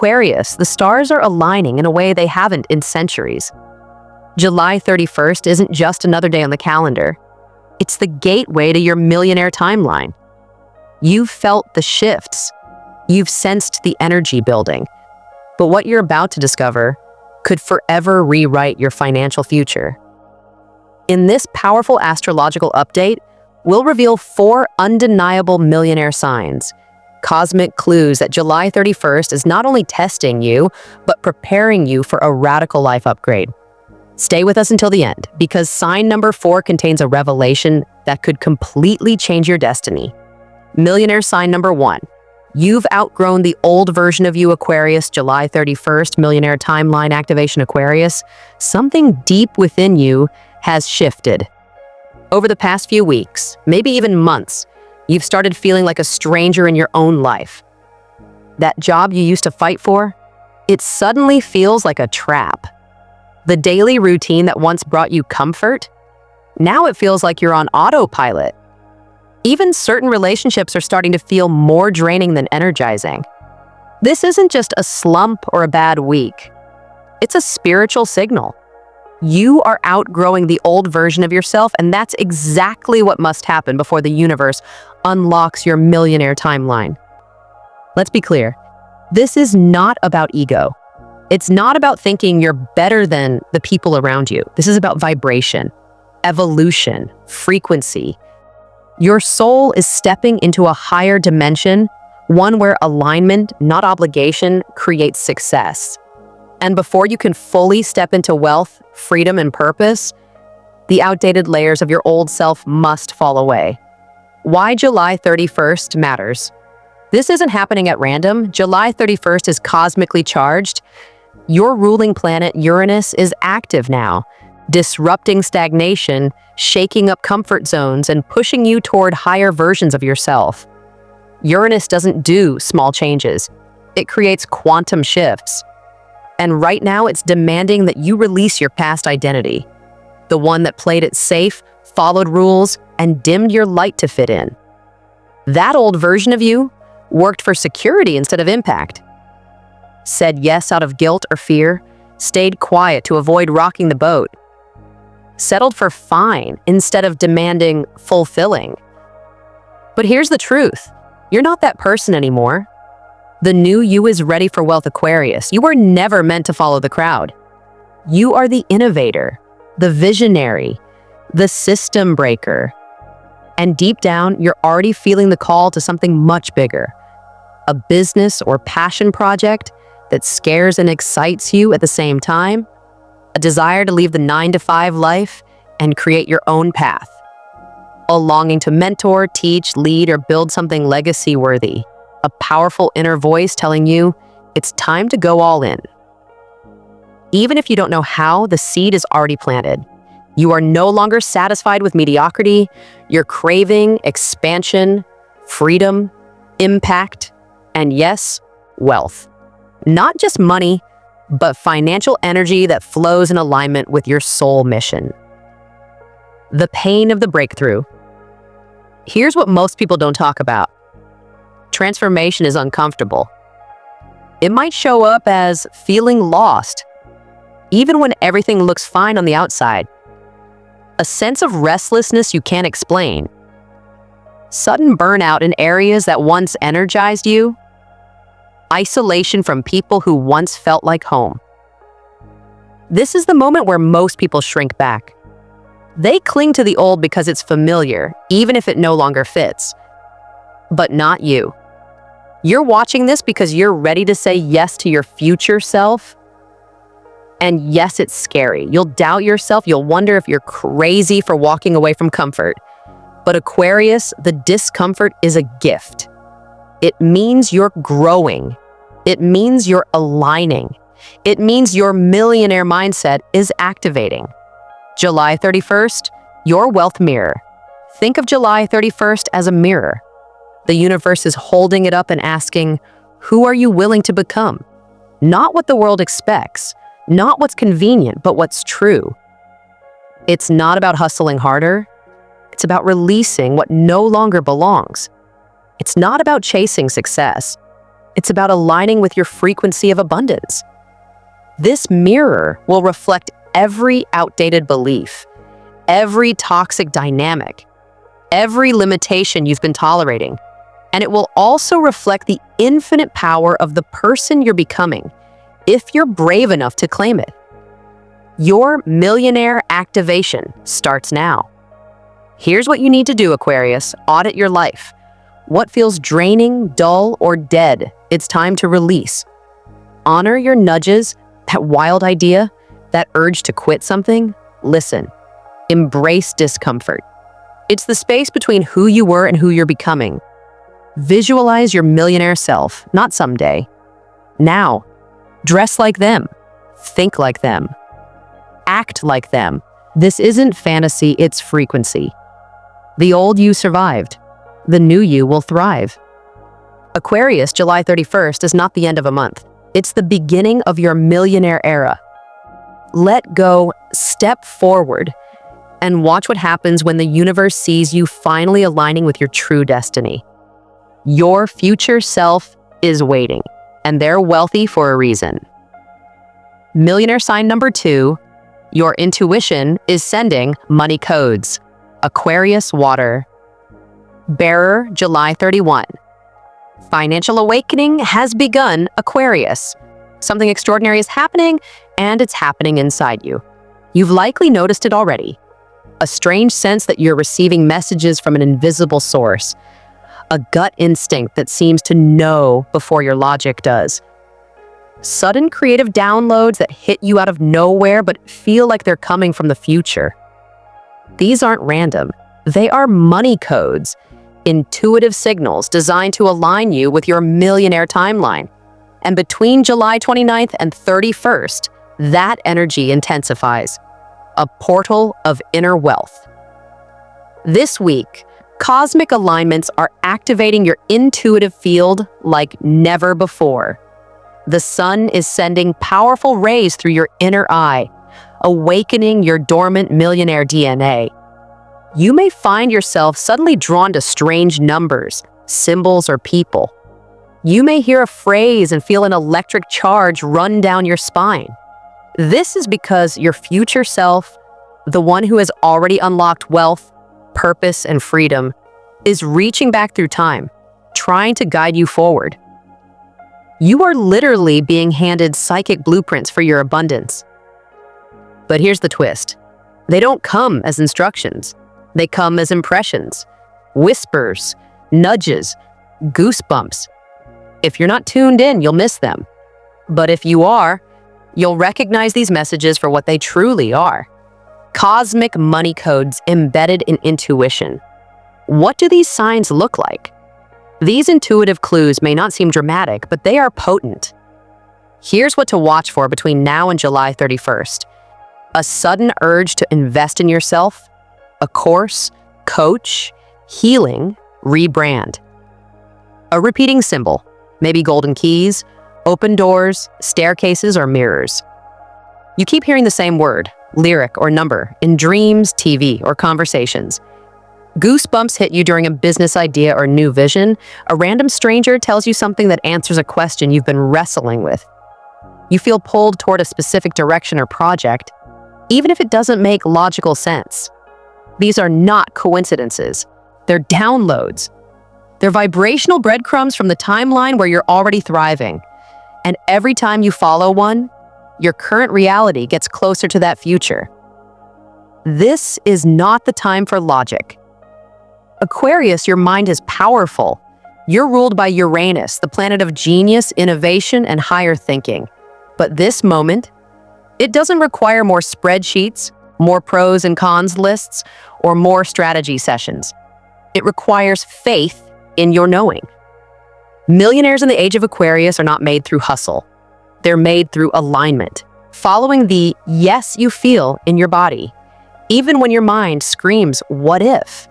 Aquarius, the stars are aligning in a way they haven't in centuries. July 31st isn't just another day on the calendar. It's the gateway to your millionaire timeline. You've felt the shifts. You've sensed the energy building. But what you're about to discover could forever rewrite your financial future. In this powerful astrological update, we'll reveal 4 undeniable millionaire signs, cosmic clues that July 31st is not only testing you, but preparing you for a radical life upgrade. Stay with us until the end, because sign number 4 contains a revelation that could completely change your destiny. Millionaire sign number 1. You've outgrown the old version of you, Aquarius. July 31st, millionaire timeline activation, Aquarius. Something deep within you has shifted. Over the past few weeks, maybe even months, you've started feeling like a stranger in your own life. That job you used to fight for, it suddenly feels like a trap. The daily routine that once brought you comfort, now it feels like you're on autopilot. Even certain relationships are starting to feel more draining than energizing. This isn't just a slump or a bad week. It's a spiritual signal. You are outgrowing the old version of yourself, and that's exactly what must happen before the universe unlocks your millionaire timeline. Let's be clear. This is not about ego. It's not about thinking you're better than the people around you. This is about vibration, evolution, frequency. Your soul is stepping into a higher dimension, one where alignment, not obligation, creates success. And before you can fully step into wealth, freedom, and purpose, the outdated layers of your old self must fall away. Why July 31st matters. This isn't happening at random. July 31st is cosmically charged. Your ruling planet, Uranus, is active now, disrupting stagnation, shaking up comfort zones, and pushing you toward higher versions of yourself. Uranus doesn't do small changes. It creates quantum shifts. And right now, it's demanding that you release your past identity, the one that played it safe, followed rules, and dimmed your light to fit in. That old version of you worked for security instead of impact, said yes out of guilt or fear, stayed quiet to avoid rocking the boat, settled for fine instead of demanding fulfilling. But here's the truth. You're not that person anymore. The new you is ready for wealth, Aquarius. You were never meant to follow the crowd. You are the innovator, the visionary, the system breaker. And deep down, you're already feeling the call to something much bigger. A business or passion project that scares and excites you at the same time. A desire to leave the 9-to-5 life and create your own path. A longing to mentor, teach, lead, or build something legacy-worthy. A powerful inner voice telling you it's time to go all in. Even if you don't know how, the seed is already planted. You are no longer satisfied with mediocrity. You're craving expansion, freedom, impact, and yes, wealth. Not just money, but financial energy that flows in alignment with your soul mission. The pain of the breakthrough. Here's what most people don't talk about. Transformation is uncomfortable. It might show up as feeling lost, even when everything looks fine on the outside. A sense of restlessness you can't explain. Sudden burnout in areas that once energized you. Isolation from people who once felt like home. This is the moment where most people shrink back. They cling to the old because it's familiar, even if it no longer fits. But not you. You're watching this because you're ready to say yes to your future self. And yes, it's scary. You'll doubt yourself. You'll wonder if you're crazy for walking away from comfort. But Aquarius, the discomfort is a gift. It means you're growing. It means you're aligning. It means your millionaire mindset is activating. July 31st, your wealth mirror. Think of July 31st as a mirror. The universe is holding it up and asking, who are you willing to become? Not what the world expects, not what's convenient, but what's true. It's not about hustling harder. It's about releasing what no longer belongs. It's not about chasing success. It's about aligning with your frequency of abundance. This mirror will reflect every outdated belief, every toxic dynamic, every limitation you've been tolerating, and it will also reflect the infinite power of the person you're becoming, if you're brave enough to claim it. Your millionaire activation starts now. Here's what you need to do, Aquarius. Audit your life. What feels draining, dull, or dead? It's time to release. Honor your nudges, that wild idea, that urge to quit something. Listen. Embrace discomfort. It's the space between who you were and who you're becoming. Visualize your millionaire self, not someday. Now, dress like them. Think like them. Act like them. This isn't fantasy, it's frequency. The old you survived. The new you will thrive. Aquarius, July 31st is not the end of a month. It's the beginning of your millionaire era. Let go, step forward, and watch what happens when the universe sees you finally aligning with your true destiny. Your future self is waiting, and they're wealthy for a reason. Millionaire sign number 2, your intuition is sending money codes. Aquarius water. Bearer, July 31. Financial awakening has begun, Aquarius. Something extraordinary is happening, and it's happening inside you. You've likely noticed it already. A strange sense that you're receiving messages from an invisible source. A gut instinct that seems to know before your logic does. Sudden creative downloads that hit you out of nowhere but feel like they're coming from the future. These aren't random. They are money codes, intuitive signals designed to align you with your millionaire timeline. And between July 29th and 31st, that energy intensifies. A portal of inner wealth. This week, cosmic alignments are activating your intuitive field like never before. The sun is sending powerful rays through your inner eye, awakening your dormant millionaire DNA. You may find yourself suddenly drawn to strange numbers, symbols, or people. You may hear a phrase and feel an electric charge run down your spine. This is because your future self, the one who has already unlocked wealth, purpose, and freedom, is reaching back through time, trying to guide you forward. You are literally being handed psychic blueprints for your abundance. But here's the twist. They don't come as instructions. They come as impressions, whispers, nudges, goosebumps. If you're not tuned in, you'll miss them. But if you are, you'll recognize these messages for what they truly are. Cosmic money codes embedded in intuition. What do these signs look like? These intuitive clues may not seem dramatic, but they are potent. Here's what to watch for between now and July 31st. A sudden urge to invest in yourself, a course, coach, healing, rebrand. A repeating symbol, maybe golden keys, open doors, staircases, or mirrors. You keep hearing the same word, lyric, or number in dreams, TV, or conversations. Goosebumps hit you during a business idea or new vision. A random stranger tells you something that answers a question you've been wrestling with. You feel pulled toward a specific direction or project, even if it doesn't make logical sense. These are not coincidences. They're downloads. They're vibrational breadcrumbs from the timeline where you're already thriving. And every time you follow one, your current reality gets closer to that future. This is not the time for logic. Aquarius, your mind is powerful. You're ruled by Uranus, the planet of genius, innovation, and higher thinking. But this moment, it doesn't require more spreadsheets, more pros and cons lists, or more strategy sessions. It requires faith in your knowing. Millionaires in the age of Aquarius are not made through hustle. They're made through alignment, following the yes you feel in your body, even when your mind screams, what if?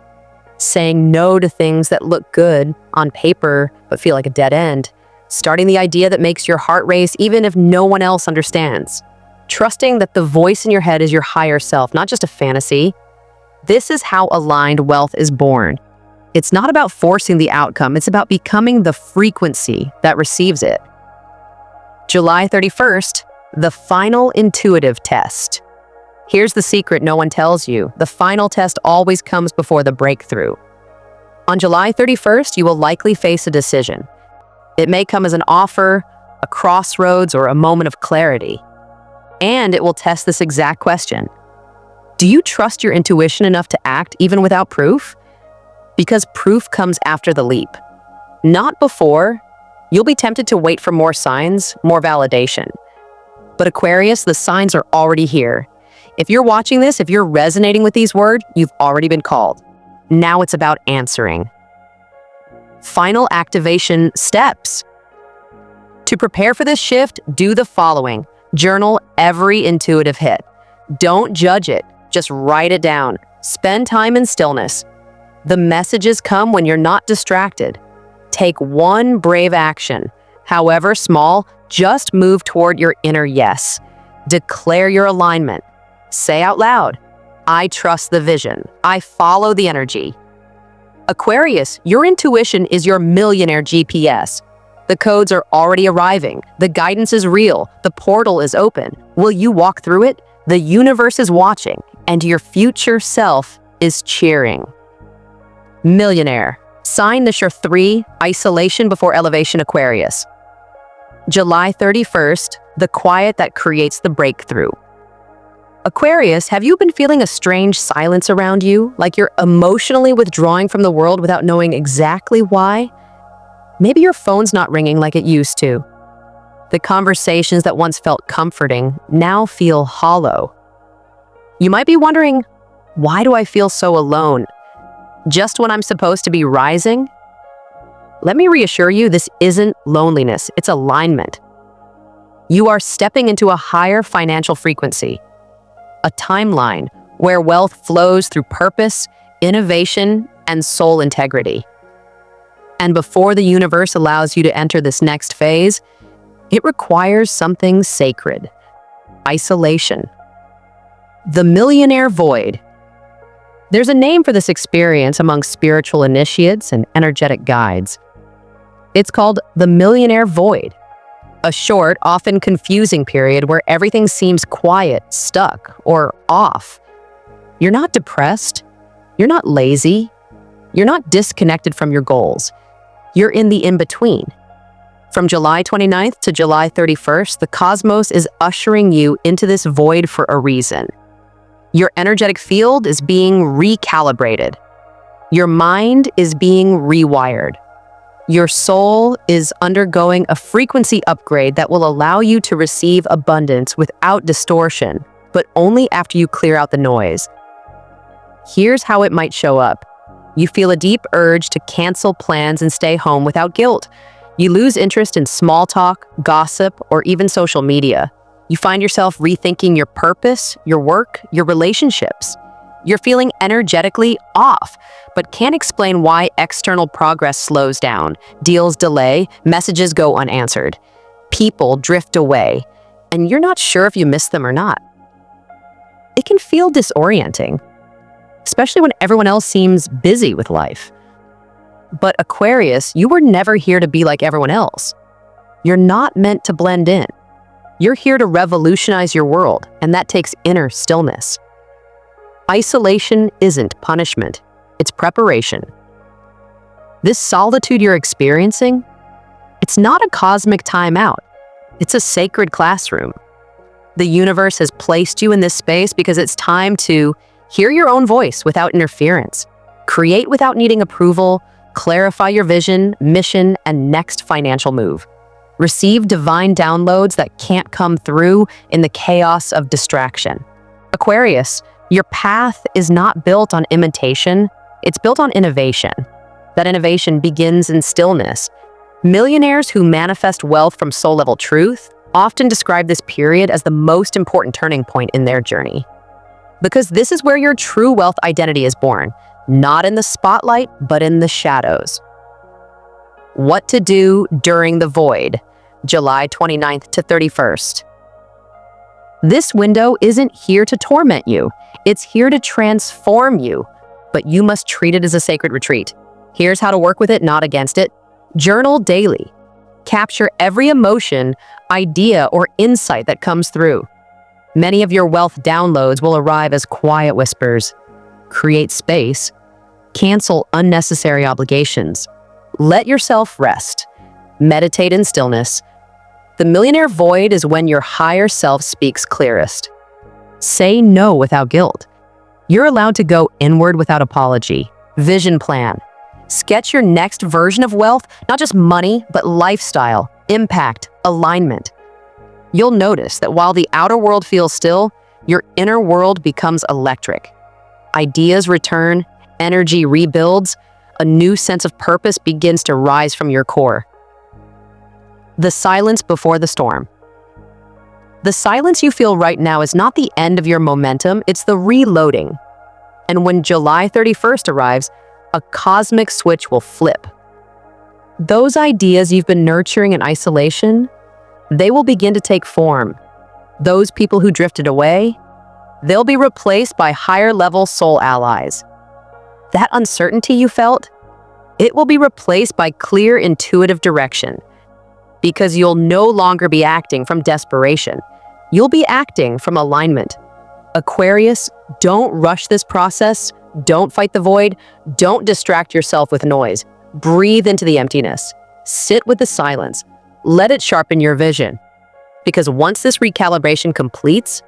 Saying no to things that look good on paper but feel like a dead end. Starting the idea that makes your heart race even if no one else understands. Trusting that the voice in your head is your higher self, not just a fantasy. This is how aligned wealth is born. It's not about forcing the outcome, it's about becoming the frequency that receives it. July 31st, the final intuitive test. Here's the secret no one tells you. The final test always comes before the breakthrough. On July 31st, you will likely face a decision. It may come as an offer, a crossroads, or a moment of clarity. And it will test this exact question. Do you trust your intuition enough to act even without proof? Because proof comes after the leap, not before. You'll be tempted to wait for more signs, more validation. But Aquarius, the signs are already here. If you're watching this, if you're resonating with these words, you've already been called. Now it's about answering. Final activation steps. To prepare for this shift, do the following. Journal every intuitive hit. Don't judge it, just write it down. Spend time in stillness. The messages come when you're not distracted. Take one brave action, however small, just move toward your inner yes. Declare your alignment. Say out loud, I trust the vision. I follow the energy. Aquarius, your intuition is your millionaire GPS. The codes are already arriving. The guidance is real. The portal is open. Will you walk through it? The universe is watching, and your future self is cheering. Millionaire. Sign the Shur 3, Isolation Before Elevation, Aquarius. July 31st, the quiet that creates the breakthrough. Aquarius, have you been feeling a strange silence around you, like you're emotionally withdrawing from the world without knowing exactly why? Maybe your phone's not ringing like it used to. The conversations that once felt comforting now feel hollow. You might be wondering, why do I feel so alone? Just when I'm supposed to be rising? Let me reassure you, this isn't loneliness, it's alignment. You are stepping into a higher financial frequency, a timeline where wealth flows through purpose, innovation, and soul integrity. And before the universe allows you to enter this next phase, it requires something sacred: isolation. The millionaire void. There's a name for this experience among spiritual initiates and energetic guides. It's called the millionaire void, a short, often confusing period where everything seems quiet, stuck, or off. You're not depressed. You're not lazy. You're not disconnected from your goals. You're in the in-between. From July 29th to July 31st, the cosmos is ushering you into this void for a reason. Your energetic field is being recalibrated. Your mind is being rewired. Your soul is undergoing a frequency upgrade that will allow you to receive abundance without distortion, but only after you clear out the noise. Here's how it might show up. You feel a deep urge to cancel plans and stay home without guilt. You lose interest in small talk, gossip, or even social media. You find yourself rethinking your purpose, your work, your relationships. You're feeling energetically off, but can't explain why external progress slows down, deals delay, messages go unanswered. People drift away, and you're not sure if you miss them or not. It can feel disorienting, especially when everyone else seems busy with life. But Aquarius, you were never here to be like everyone else. You're not meant to blend in. You're here to revolutionize your world, and that takes inner stillness. Isolation isn't punishment, it's preparation. This solitude you're experiencing, it's not a cosmic timeout, it's a sacred classroom. The universe has placed you in this space because it's time to hear your own voice without interference, create without needing approval, clarify your vision, mission, and next financial move. Receive divine downloads that can't come through in the chaos of distraction. Aquarius, your path is not built on imitation, it's built on innovation. That innovation begins in stillness. Millionaires who manifest wealth from soul-level truth often describe this period as the most important turning point in their journey. Because this is where your true wealth identity is born, not in the spotlight, but in the shadows. What to do during the void, July 29th to 31st. This window isn't here to torment you. It's here to transform you, but you must treat it as a sacred retreat. Here's how to work with it, not against it. Journal daily. Capture every emotion, idea, or insight that comes through. Many of your wealth downloads will arrive as quiet whispers. Create space. Cancel unnecessary obligations. Let yourself rest. Meditate in stillness. The millionaire void is when your higher self speaks clearest. Say no without guilt. You're allowed to go inward without apology. Vision plan. Sketch your next version of wealth, not just money, but lifestyle, impact, alignment. You'll notice that while the outer world feels still, your inner world becomes electric. Ideas return, energy rebuilds, a new sense of purpose begins to rise from your core. The silence before the storm. The silence you feel right now is not the end of your momentum, it's the reloading. And when July 31st arrives, a cosmic switch will flip. Those ideas you've been nurturing in isolation, they will begin to take form. Those people who drifted away, they'll be replaced by higher-level soul allies. That uncertainty you felt, it will be replaced by clear, intuitive direction. Because you'll no longer be acting from desperation. You'll be acting from alignment. Aquarius, don't rush this process. Don't fight the void. Don't distract yourself with noise. Breathe into the emptiness. Sit with the silence. Let it sharpen your vision. Because once this recalibration completes,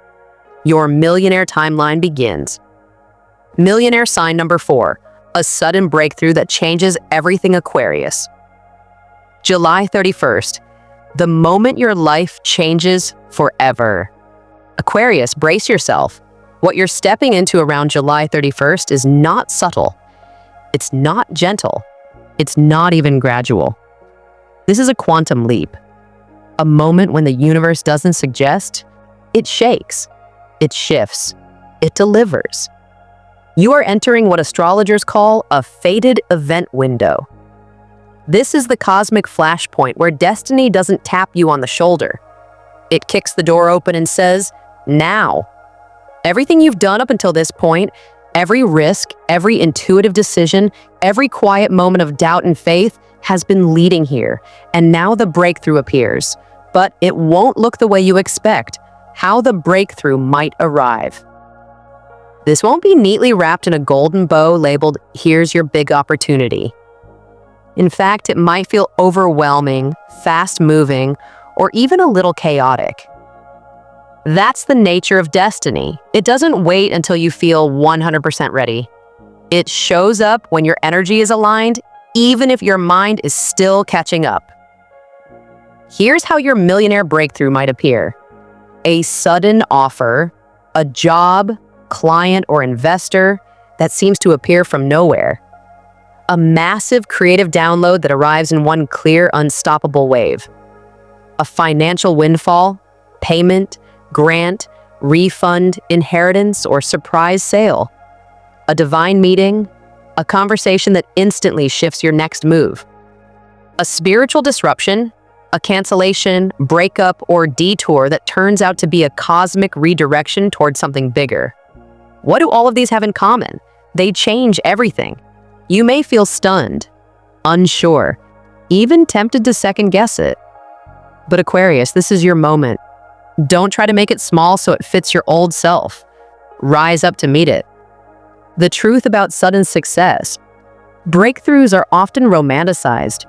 your millionaire timeline begins. Millionaire sign number 4, a sudden breakthrough that changes everything Aquarius. July 31st, the moment your life changes forever. Aquarius, brace yourself. What you're stepping into around July 31st is not subtle. It's not gentle. It's not even gradual. This is a quantum leap. A moment when the universe doesn't suggest, it shakes, it shifts, it delivers. You are entering what astrologers call a fated event window. This is the cosmic flashpoint where destiny doesn't tap you on the shoulder. It kicks the door open and says, now. Everything you've done up until this point, every risk, every intuitive decision, every quiet moment of doubt and faith has been leading here, and now the breakthrough appears. But it won't look the way you expect. How the breakthrough might arrive. This won't be neatly wrapped in a golden bow labeled, "Here's your big opportunity." In fact, it might feel overwhelming, fast-moving, or even a little chaotic. That's the nature of destiny. It doesn't wait until you feel 100% ready. It shows up when your energy is aligned, even if your mind is still catching up. Here's how your millionaire breakthrough might appear. A sudden offer, a job, client, or investor that seems to appear from nowhere. A massive creative download that arrives in one clear, unstoppable wave. A financial windfall, payment, grant, refund, inheritance, or surprise sale. A divine meeting, a conversation that instantly shifts your next move. A spiritual disruption, a cancellation, breakup, or detour that turns out to be a cosmic redirection towards something bigger. What do all of these have in common? They change everything. You may feel stunned, unsure, even tempted to second-guess it. But Aquarius, this is your moment. Don't try to make it small so it fits your old self. Rise up to meet it. The truth about sudden success. Breakthroughs are often romanticized.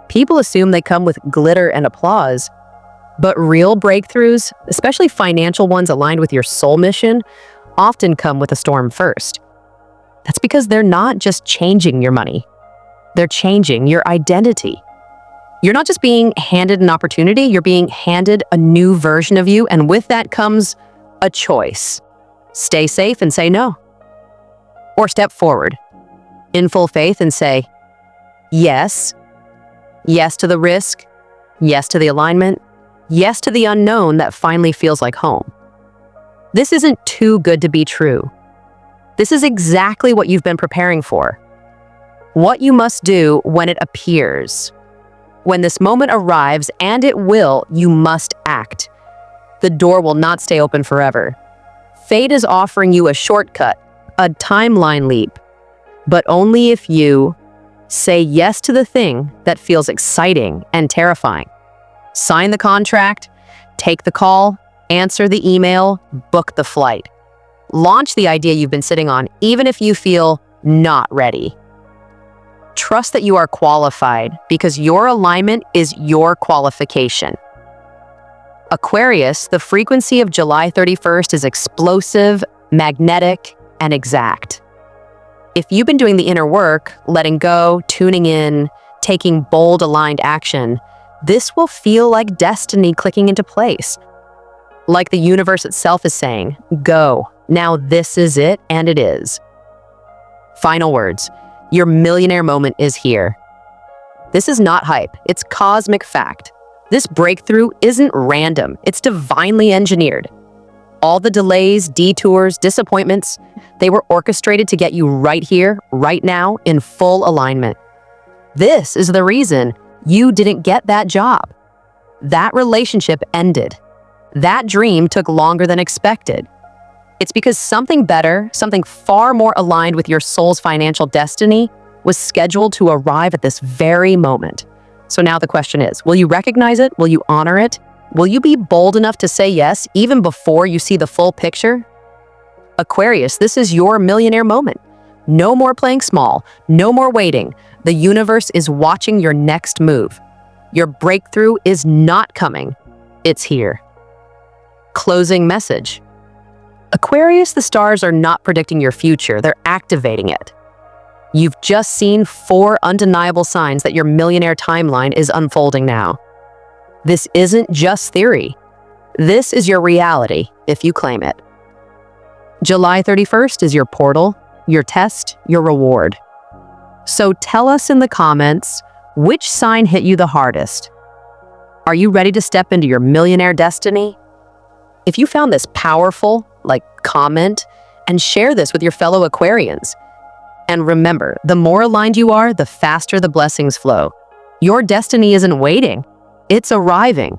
People assume they come with glitter and applause. But real breakthroughs, especially financial ones aligned with your soul mission, often come with a storm first. That's because they're not just changing your money. They're changing your identity. You're not just being handed an opportunity, you're being handed a new version of you, and with that comes a choice. Stay safe and say no. Or step forward in full faith and say, yes. Yes to the risk. Yes to the alignment. Yes to the unknown that finally feels like home. This isn't too good to be true. This is exactly what you've been preparing for. What you must do when it appears. When this moment arrives, and it will, you must act. The door will not stay open forever. Fate is offering you a shortcut, a timeline leap, but only if you Say yes to the thing that feels exciting and terrifying. Sign the contract, take the call, answer the email, book the flight. Launch the idea you've been sitting on, even if you feel not ready. Trust that you are qualified because your alignment is your qualification. Aquarius, the frequency of July 31st is explosive, magnetic, and exact. If you've been doing the inner work, letting go, tuning in, taking bold, aligned action, this will feel like destiny clicking into place. Like the universe itself is saying, go. Now this is it, and it is. Final words. Your millionaire moment is here. This is not hype. It's cosmic fact. This breakthrough isn't random. It's divinely engineered. All the delays, detours, disappointments, they were orchestrated to get you right here, right now, in full alignment. This is the reason you didn't get that job. That relationship ended. That dream took longer than expected. It's because something better, something far more aligned with your soul's financial destiny, was scheduled to arrive at this very moment. So now the question is, will you recognize it? Will you honor it? Will you be bold enough to say yes even before you see the full picture? Aquarius, this is your millionaire moment. No more playing small, no more waiting. The universe is watching your next move. Your breakthrough is not coming. It's here. Closing message. Aquarius, the stars are not predicting your future, they're activating it. You've just seen 4 undeniable signs that your millionaire timeline is unfolding now. This isn't just theory. This is your reality, if you claim it. July 31st is your portal, your test, your reward. So tell us in the comments, which sign hit you the hardest? Are you ready to step into your millionaire destiny? If you found this powerful, comment and share this with your fellow Aquarians. And remember, the more aligned you are, the faster the blessings flow. Your destiny isn't waiting, it's arriving.